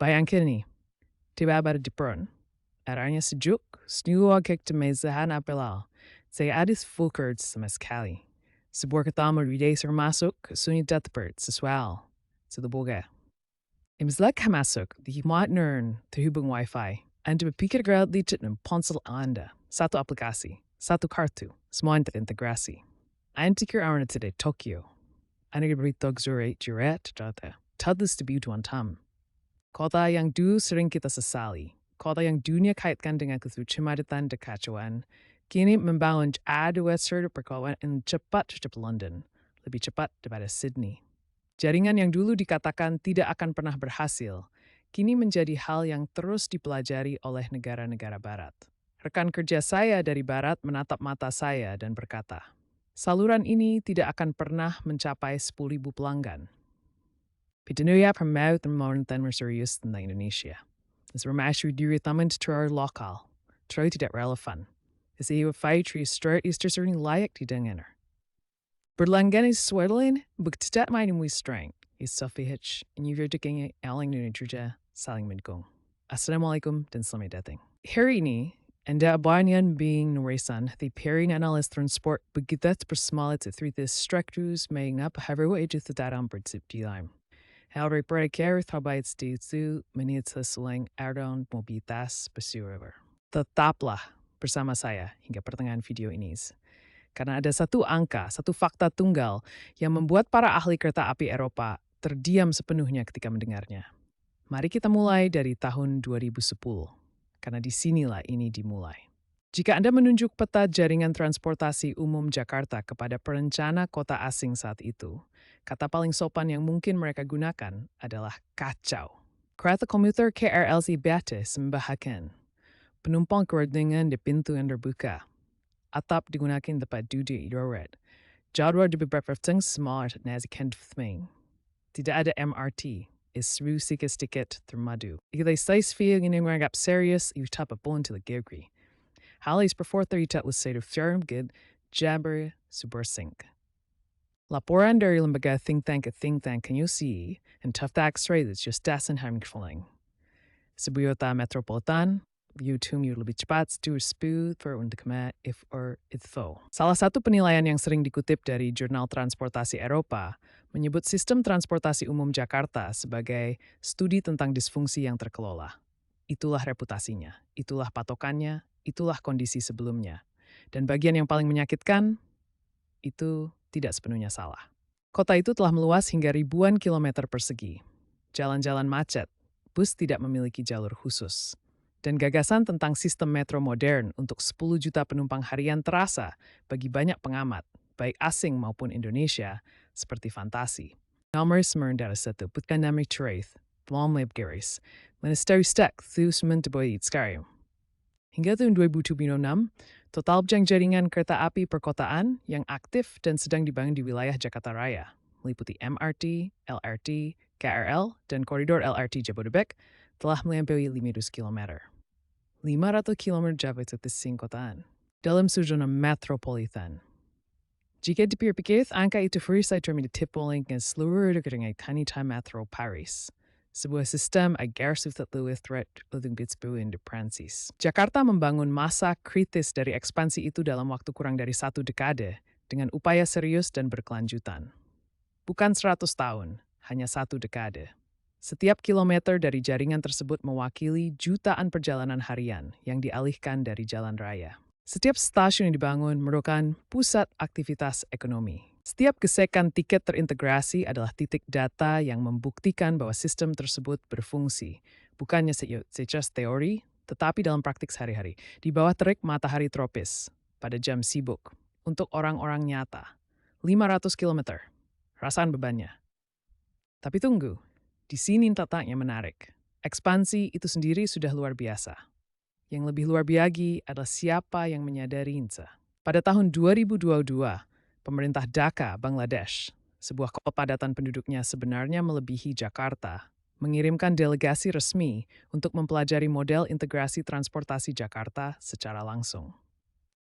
Bayangkan nih, tiba-tiba di Jepun, airnya sejuk, semua kemezahan apelal. Saya adis fulkerd sama sekali. Sebuah ketama ide masuk, sunyi datapert, sesual. Sedaboga. Imslek masuk, di muat nern, terhubung wifi. Anda berpikir gerald licit dengan ponsel Anda. Satu aplikasi, satu kartu, semua terintegrasi. Anda pikir arna today Tokyo. Anda beritahu juret, data. Tadless debutuan tam. Kota yang dulu sering kita sesali, kota yang dunia kaitkan dengan kesucematan dan kekacauan, kini membangun A2 perkawasan yang cepat secepat London, lebih cepat daripada Sydney. Jaringan yang dulu dikatakan tidak akan pernah berhasil, kini menjadi hal yang terus dipelajari oleh negara-negara barat. Rekan kerja saya dari barat menatap mata saya dan berkata, saluran ini tidak akan pernah mencapai 10.000 pelanggan. Pitunuya permau dan serius tentang Indonesia. Masih diri taman teror lokal, terlalu tidak relevan. Isiwa fai start sering layak didengar. Berlanggan Switzerland, buktidat main mui strength, Sophie Hitch, nyuver dekenge aling nunuja saling mendukung. Assalamualaikum dan selamat datang. Hari ini, Anda banyak being nuresan, the pairing analyst transport begitu bersemalat this structures mengap haverwa itu dalam bersip di lain. Hal repair terbaik di itu menit sesulang ardon mobilitas bersuara. Tetaplah bersama saya hingga pertengahan video ini. Karena ada satu angka, satu fakta tunggal yang membuat para ahli kereta api Eropa terdiam sepenuhnya ketika mendengarnya. Mari kita mulai dari tahun 2010, karena disinilah ini dimulai. Jika Anda menunjuk peta jaringan transportasi umum Jakarta kepada perencana kota asing saat itu, kata paling sopan yang mungkin mereka gunakan adalah kacau. Kereta komuter KRLC Batis membahayakan. Penumpang kerodingan di pintu yang terbuka. Atap digunakan tempat duduk darurat. Jadwal di beberapa smart nazikan thming. Tidak ada MRT. Isru sedikit termadu. Jika saya ingin menganggap serius, itu tak boleh dilegeri. Halis before 30 was say to firm good, jabber, supersink. Laporan dari lembaga think tank can you see, and tough tax rate is just dasan hamgefalling. Sebuah metropolitan, YouTube lebih cepat, stu smooth for untuk if or itfo. Salah satu penilaian yang sering dikutip dari Jurnal Transportasi Eropa menyebut sistem transportasi umum Jakarta sebagai studi tentang disfungsi yang terkelola. Itulah reputasinya, itulah patokannya, itulah kondisi sebelumnya. Dan bagian yang paling menyakitkan, itu tidak sepenuhnya salah. Kota itu telah meluas hingga ribuan kilometer persegi. Jalan-jalan macet, bus tidak memiliki jalur khusus. Dan gagasan tentang sistem metro modern untuk 10 juta penumpang harian terasa bagi banyak pengamat, baik asing maupun Indonesia, seperti fantasi. Nomor semerdara satu, bukan nama Traith, belum lebih Ministeri Stek thu sementeboit sekarang. Hingga tahun 2026, total jaringan kereta api perkotaan yang aktif dan sedang dibangun di wilayah Jakarta Raya, meliputi MRT, LRT, KRL, dan koridor LRT Jabodebek, telah melampaui 500 km. 500 km Jabodetabek kotaan dalam zona metropolitan. Jika dipikir-pikir, angka itu saya termini tipolink dengan seluruh dengan Kanita Metro Paris. Sebuah sistem agar sulit threat untuk Pittsburgh di Prancis. Jakarta membangun masa kritis dari ekspansi itu dalam waktu kurang dari 1 dekade dengan upaya serius dan berkelanjutan. Bukan 100 tahun, hanya 1 dekade. Setiap kilometer dari jaringan tersebut mewakili jutaan perjalanan harian yang dialihkan dari jalan raya. Setiap stasiun yang dibangun merupakan pusat aktivitas ekonomi. Setiap gesekan tiket terintegrasi adalah titik data yang membuktikan bahwa sistem tersebut berfungsi, bukannya secara teori, tetapi dalam praktik sehari-hari, di bawah terik matahari tropis, pada jam sibuk, untuk orang-orang nyata. 500 km, rasakan bebannya. Tapi tunggu, di sini letaknya menarik. Ekspansi itu sendiri sudah luar biasa. Yang lebih luar biasa adalah siapa yang menyadarinya. Pada tahun 2022, pemerintah Dhaka, Bangladesh, sebuah kota padatan penduduknya sebenarnya melebihi Jakarta, mengirimkan delegasi resmi untuk mempelajari model integrasi transportasi Jakarta secara langsung.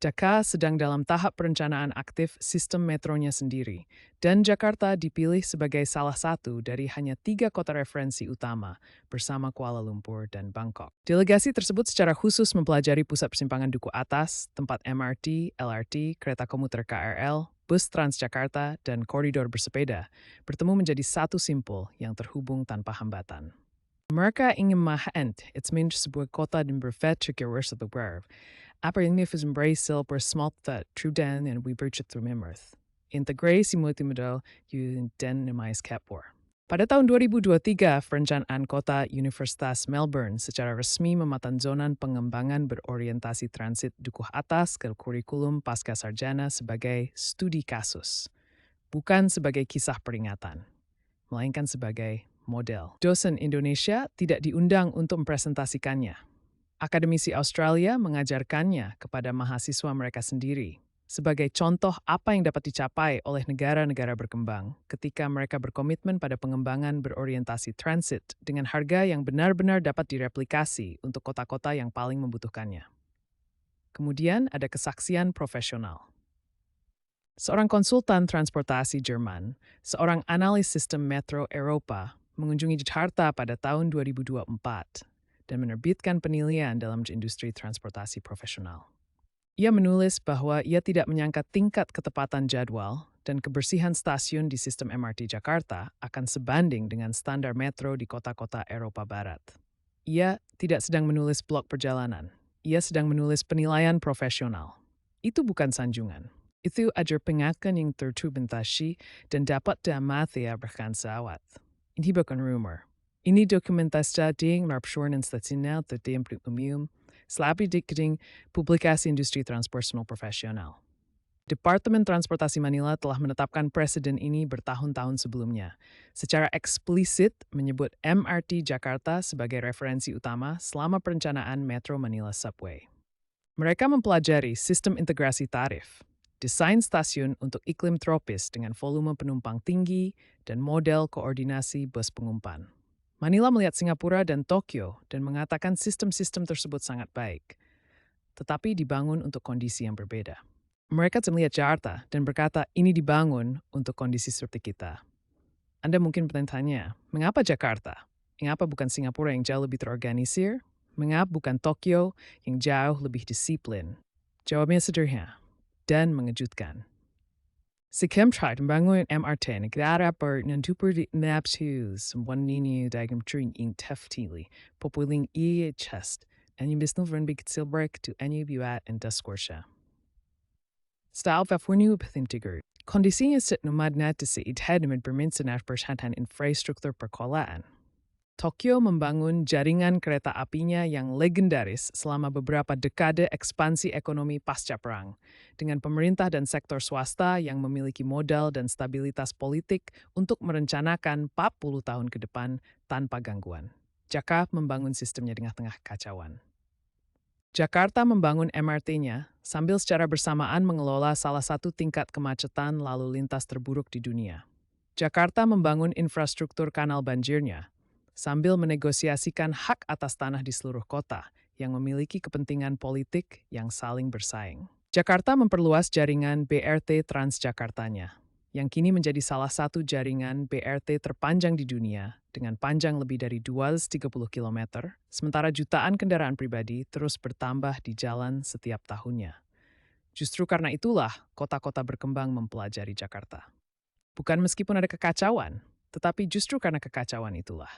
Jakarta sedang dalam tahap perencanaan aktif sistem metronya sendiri, dan Jakarta dipilih sebagai salah satu dari hanya 3 kota referensi utama bersama Kuala Lumpur dan Bangkok. Delegasi tersebut secara khusus mempelajari pusat persimpangan Duku Atas, tempat MRT, LRT, kereta komuter KRL, bus Transjakarta, dan koridor bersepeda bertemu menjadi satu simpul yang terhubung tanpa hambatan. Mereka ingin menghaent, it's mean sebuah kota dan berfetur worth of the world. Apa ini is embrace per smalt that true den and we birchet through memorth. Integrasi multimodal yun den nemais kapor. Pada tahun 2023, perencanaan kota Universitas Melbourne secara resmi mematanzonan pengembangan berorientasi transit dukuh atas ke kurikulum pasca sarjana sebagai studi kasus, bukan sebagai kisah peringatan, melainkan sebagai model. Dosen Indonesia tidak diundang untuk mempresentasikannya. Akademisi Australia mengajarkannya kepada mahasiswa mereka sendiri sebagai contoh apa yang dapat dicapai oleh negara-negara berkembang ketika mereka berkomitmen pada pengembangan berorientasi transit dengan harga yang benar-benar dapat direplikasi untuk kota-kota yang paling membutuhkannya. Kemudian ada kesaksian profesional. Seorang konsultan transportasi Jerman, seorang analis sistem metro Eropa, mengunjungi Jakarta pada tahun 2024 dan menerbitkan penilaian dalam industri transportasi profesional. Ia menulis bahwa ia tidak menyangka tingkat ketepatan jadwal dan kebersihan stasiun di sistem MRT Jakarta akan sebanding dengan standar metro di kota-kota Eropa Barat. Ia tidak sedang menulis blog perjalanan. Ia sedang menulis penilaian profesional. Itu bukan sanjungan. Itu ajar pengakuan yang terdokumentasi dan dapat diamati berkansawat. Ini bukan rumor. Ini dokumentasi yang narapsuanan stasional terdapat umum, selapi diketing publikasi industri transportasional profesional. Departemen Transportasi Manila telah menetapkan presiden ini bertahun-tahun sebelumnya, secara eksplisit menyebut MRT Jakarta sebagai referensi utama selama perencanaan Metro Manila Subway. Mereka mempelajari sistem integrasi tarif, desain stasiun untuk iklim tropis dengan volume penumpang tinggi, dan model koordinasi bus pengumpan. Manila melihat Singapura dan Tokyo dan mengatakan sistem-sistem tersebut sangat baik, tetapi dibangun untuk kondisi yang berbeda. Mereka melihat Jakarta dan berkata ini dibangun untuk kondisi seperti kita. Anda mungkin bertanya, mengapa Jakarta? Mengapa bukan Singapura yang jauh lebih terorganisir? Mengapa bukan Tokyo yang jauh lebih disiplin? Jawabnya sederhana dan mengejutkan. Si Chemtrade membangun MRT negara bernentuper di Napsus, wanini dalam tring in teftili, populing chest, and you misnover big silberk to any buat and discourse. Style verfunu bethintiger. Kondisinya sit nomadnat si idhead med berminsen persyaratan infrastruktur perkolaan. Tokyo membangun jaringan kereta apinya yang legendaris selama beberapa dekade ekspansi ekonomi pasca perang, dengan pemerintah dan sektor swasta yang memiliki modal dan stabilitas politik untuk merencanakan 40 tahun ke depan tanpa gangguan. Jakarta membangun sistemnya di tengah kacauan. Jakarta membangun MRT-nya sambil secara bersamaan mengelola salah satu tingkat kemacetan lalu lintas terburuk di dunia. Jakarta membangun infrastruktur kanal banjirnya, sambil menegosiasikan hak atas tanah di seluruh kota yang memiliki kepentingan politik yang saling bersaing. Jakarta memperluas jaringan BRT Transjakartanya, yang kini menjadi salah satu jaringan BRT terpanjang di dunia dengan panjang lebih dari 230 km, sementara jutaan kendaraan pribadi terus bertambah di jalan setiap tahunnya. Justru karena itulah kota-kota berkembang mempelajari Jakarta. Bukan meskipun ada kekacauan, tetapi justru karena kekacauan itulah.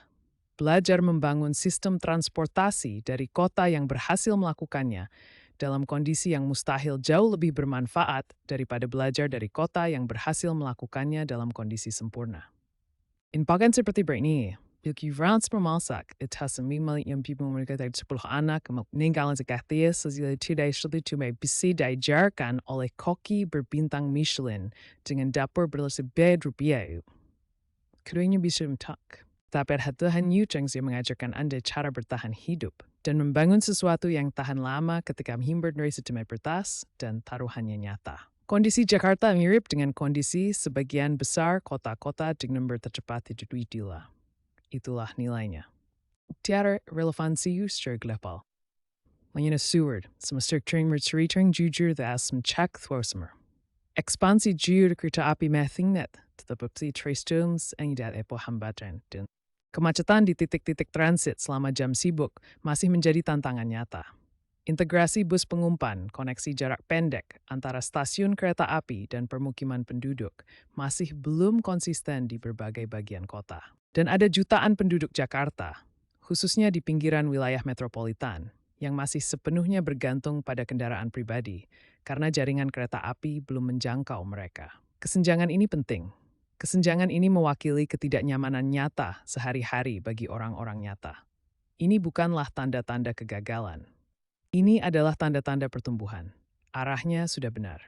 Belajar membangun sistem transportasi dari kota yang berhasil melakukannya dalam kondisi yang mustahil jauh lebih bermanfaat daripada belajar dari kota yang berhasil melakukannya dalam kondisi sempurna. Inpagan seperti ini, Bilki Vrans permalsak, itasami yang people mereka dari 10 anak meninggalan sekatnya sejauh tidak sulit bisa diajarkan oleh koki berbintang Michelin dengan dapur berlebih rupiah. Keduanya bisa mentak. Tapi hatuhan Yucheng yang mengajarkan Anda cara bertahan hidup dan membangun sesuatu yang tahan lama ketika menghimpun dari sistem pertas dan taruhannya nyata. Kondisi Jakarta mirip dengan kondisi sebagian besar kota-kota di nomor tercepat di dunia. Itulah nilainya. Tiada relevansi secara global. Lanyana Seward, some structuring retreating jujur the asm check thwosmer. Expansi jur kereta api Methingnet, tetap trace terms and that epo hambatan. Kemacetan di titik-titik transit selama jam sibuk masih menjadi tantangan nyata. Integrasi bus pengumpan, koneksi jarak pendek antara stasiun kereta api dan permukiman penduduk masih belum konsisten di berbagai bagian kota. Dan ada jutaan penduduk Jakarta, khususnya di pinggiran wilayah metropolitan, yang masih sepenuhnya bergantung pada kendaraan pribadi karena jaringan kereta api belum menjangkau mereka. Kesenjangan ini penting. Kesenjangan ini mewakili ketidaknyamanan nyata sehari-hari bagi orang-orang nyata. Ini bukanlah tanda-tanda kegagalan. Ini adalah tanda-tanda pertumbuhan. Arahnya sudah benar.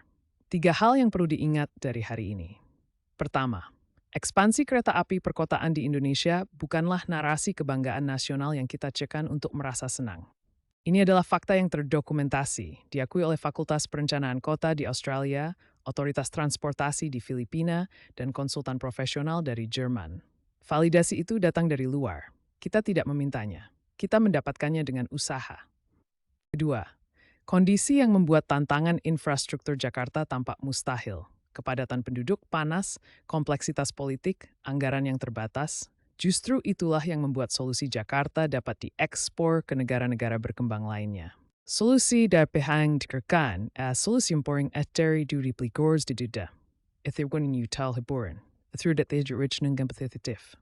3 hal yang perlu diingat dari hari ini. Pertama, ekspansi kereta api perkotaan di Indonesia bukanlah narasi kebanggaan nasional yang kita cekan untuk merasa senang. Ini adalah fakta yang terdokumentasi, diakui oleh Fakultas Perencanaan Kota di Australia, Otoritas Transportasi di Filipina, dan konsultan profesional dari Jerman. Validasi itu datang dari luar. Kita tidak memintanya. Kita mendapatkannya dengan usaha. Kedua, kondisi yang membuat tantangan infrastruktur Jakarta tampak mustahil. Kepadatan penduduk panas, kompleksitas politik, anggaran yang terbatas. Justru itulah yang membuat solusi Jakarta dapat diekspor ke negara-negara berkembang lainnya. Solusi dapat dikerjakan solusi yang eteri duri pligors di duda. Itu yang utal hiburan. Through that they rich dan kompetitif.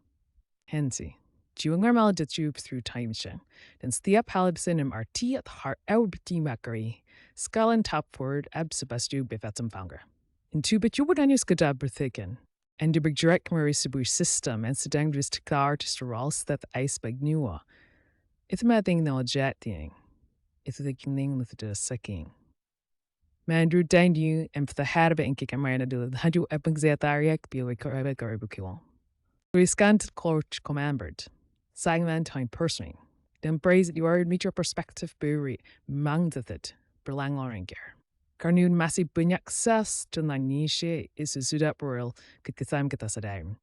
Hensi, jiwa normal ditube through time siya. Dan setiap halibsin MRT at har bertimakari, skalan top forward sebastu bevatam founder. Into bet you would skadab berthiken. En de direct mari sebuah sistem en sedang distikar testoral dat ijsbeg nieuwe. Itu mating na jet ding. Itu de kning with de saking. Man drew down you en for the harbe en kik marina de hadu eping zetariak biwe karabe karabukiwal. Riskant court commanded. Sagman time personing. Den praise that you are meet your perspective buri mangdathet berlang oringer. Karnoon masih banyak sas dan nishe is sudap royal ketkasam kita sadar.